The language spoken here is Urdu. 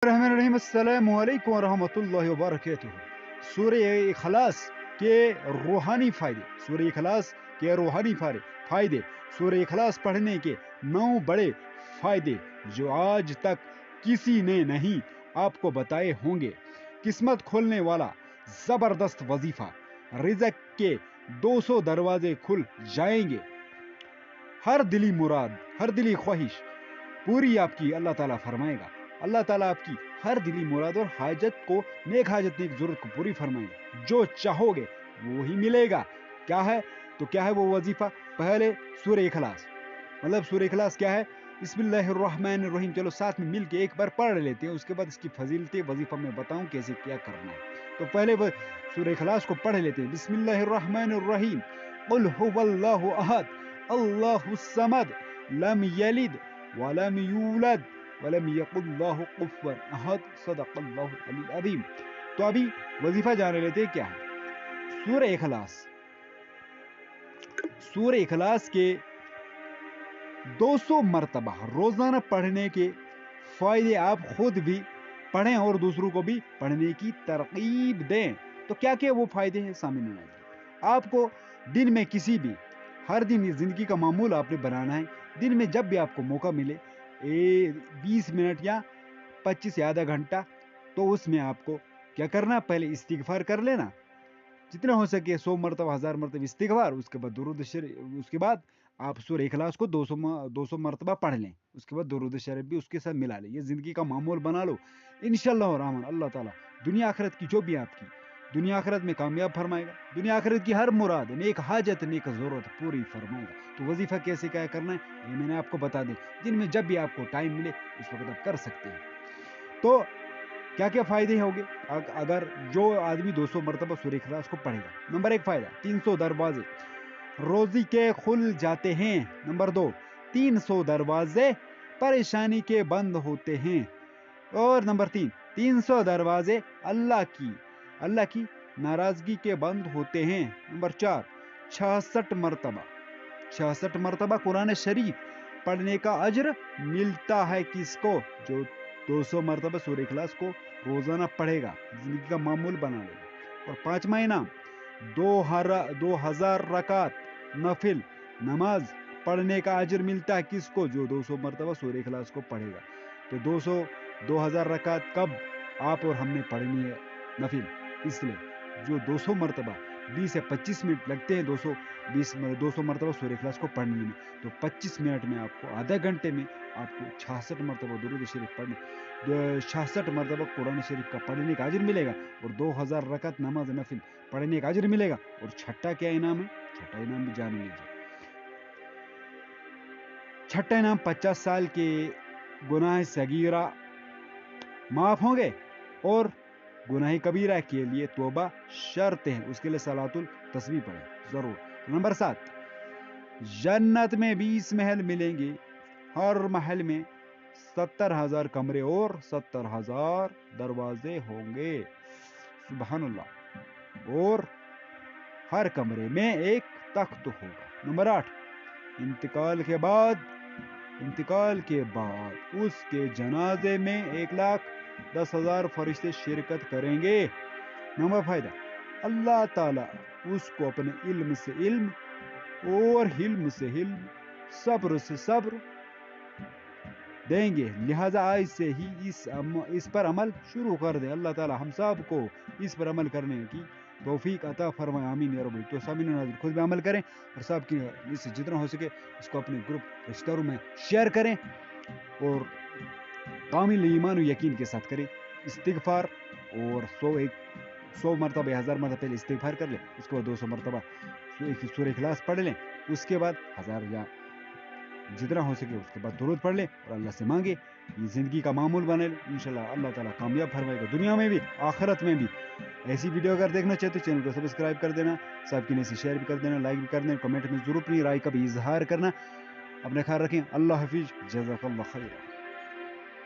الرحمن الرحیم السلام علیکم ورحمۃ اللہ وبرکاتہ۔ سورہ اخلاص کے روحانی فائدے، سورہ اخلاص کے روحانی فائدے، سورہ اخلاص پڑھنے کے 9 بڑے فائدے جو آج تک کسی نے نہیں آپ کو بتائے ہوں گے۔ قسمت کھولنے والا زبردست وظیفہ، رزق کے 200 دروازے کھل جائیں گے، ہر دلی مراد، ہر دلی خواہش پوری آپ کی اللہ تعالیٰ فرمائے گا۔ اللہ تعالیٰ آپ کی ہر دلی مراد اور حاجت کو، نیک ضرورت کو پوری فرمائے گا۔ جو چاہو گے وہی ملے گا۔ کیا ہے تو کیا ہے وہ وظیفہ؟ پہلے سورہ اخلاص، مطلب سورہ اخلاص کیا ہے؟ بسم اللہ الرحمن الرحیم، چلو ساتھ میں مل کے ایک بار پڑھ لیتے ہیں، اس کے بعد اس کی فضیلت وظیفہ میں بتاؤں کیسے کیا کرنا ہے۔ تو پہلے سورہ اخلاص کو پڑھ لیتے ہیں۔ بسم اللہ الرحمن الرحیم، قل هو اللہ احد اللہ الصمد لم یلد ولم یولد ولم یکن له کفوا احد صدق اللہ العلی العظیم۔ تو ابھی وظیفہ جان لیتے ہیں کیا ہے۔ سورہ اخلاص، سورہ اخلاص کے 200 مرتبہ روزانہ پڑھنے کے فائدے آپ خود بھی پڑھیں اور دوسروں کو بھی پڑھنے کی ترغیب دیں۔ تو کیا کیا وہ فائدے ہیں سامنے ناظرین؟ آپ کو دن میں کسی بھی، ہر دن زندگی کا معمول آپ نے بنانا ہے۔ دن میں جب بھی آپ کو موقع ملے 20 منٹ یا 25 یا آدھا گھنٹہ، تو اس میں آپ کو کیا کرنا؟ پہلے استغفار کر لینا، جتنا ہو سکے 100 مرتبہ 1000 مرتبہ استغفار، اس کے بعد درود شریف، اس کے بعد آپ سورہ اخلاص کو 200 مرتبہ پڑھ لیں، اس کے بعد درود شریف بھی اس کے ساتھ ملا لیں۔ یہ زندگی کا معمول بنا لو، انشاءاللہ الرحمن اللہ تعالیٰ دنیا آخرت کی جو بھی آپ کی دنیا آخرت میں کامیاب فرمائے گا۔ دنیا آخرت کی ہر مراد، نیک حاجت، نیک ضرورت پوری فرمائے گا۔ تو وظیفہ کیسے کیا کرنا ہے یہ میں نے آپ کو بتا دیں، جن میں جب بھی آپ کو ٹائم ملے اس وقت آپ کر سکتے ہیں۔ تو کیا کیا فائدے ہوں گے اگر جو آدمی 200 مرتبہ سورہ اخلاص کو پڑھے گا؟ نمبر 1 فائدہ، 300 دروازے روزی کے کھل جاتے ہیں۔ نمبر 2، 300 دروازے پریشانی کے بند ہوتے ہیں۔ اور نمبر 3، 300 دروازے اللہ کی ناراضگی کے بند ہوتے ہیں۔ نمبر 4، 66 مرتبہ قرآن شریف پڑھنے کا اجر ملتا ہے کس کو؟ جو 200 مرتبہ سورہ اخلاص کو روزانہ پڑھے گا، زندگی کا معمول بنا لے گا۔ اور 5واں انعام، 2000 رکعت نفل نماز پڑھنے کا اجر ملتا ہے کس کو؟ جو 200 مرتبہ سورہ اخلاص کو پڑھے گا۔ تو 2000 رکعت کب آپ اور ہم نے پڑھنی ہے نفل؟ اس لیے جو 200 مرتبہ 20 سے 25 منٹ لگتے ہیں 200 مرتبہ سورہ اخلاص کو پڑھنے میں، تو 25 منٹ میں آپ کو، آدھا گھنٹے میں آپ کو 66 مرتبہ درود شریف پڑھنے، 66 مرتبہ قرآن شریف کا پڑھنے کا اجر ملے گا، اور 2000 رکعت نماز نفل پڑھنے کا اجر ملے گا۔ اور چھٹا کیا انعام ہے؟ چھٹا انعام بھی جان لیجیے۔ چھٹا انعام 50 سال کے گناہ صغیرہ معاف ہوں گے، اور گناہ کبیرہ کے لیے توبہ شرط ہے، اس کے لیے صلاۃ التسبیح پڑھیں ضرور۔ نمبر 7، جنت میں 20 محل ملیں گے، ہر محل میں 70,000 کمرے اور 70,000 دروازے ہوں گے، سبحان اللہ، اور ہر کمرے میں ایک تخت ہوگا۔ نمبر 8، انتقال کے بعد اس کے جنازے میں 1,10,000 فرشتے شرکت کریں گے۔ نمبر فائدہ، اللہ تعالیٰ اس کو اپنے علم سے علم اور حلم سے حلم، صبر سے صبر دیں گے، لہٰذا آج سے ہی اس پر عمل شروع کر دیں۔ اللہ تعالیٰ ہم سب کو اس پر عمل کرنے کی توفیق عطا فرمائے، آمین یا رب۔ تو سامعین ناظرین خود بھی عمل کریں، اور سب کی اس سے جتنا ہو سکے اس کو اپنے گروپ رشتہ داروں میں شیئر کریں، اور کامل ایمان و یقین کے ساتھ کریں استغفار، اور 100 مرتبہ 1000 مرتبہ پہلے استغفار کر لیں، اس کے بعد 200 مرتبہ سورہ اخلاص پڑھ لیں، اس کے بعد 1000 یا جتنا ہو سکے اس کے بعد درود پڑھ لیں، اور اللہ سے مانگے یہ زندگی کا معمول بنے، انشاءاللہ اللہ تعالیٰ کامیاب فرمائے گا، دنیا میں بھی آخرت میں بھی۔ ایسی ویڈیو اگر دیکھنا چاہتے چینل کو سبسکرائب کر دینا، سب کی نیسی شیئر بھی کر دینا، لائک بھی کر دینا، کمنٹ میں ضرور اپنی رائے کا بھی اظہار کرنا۔ اپنا خیال رکھیں، اللہ حافظ، جزاک اللہ خیر۔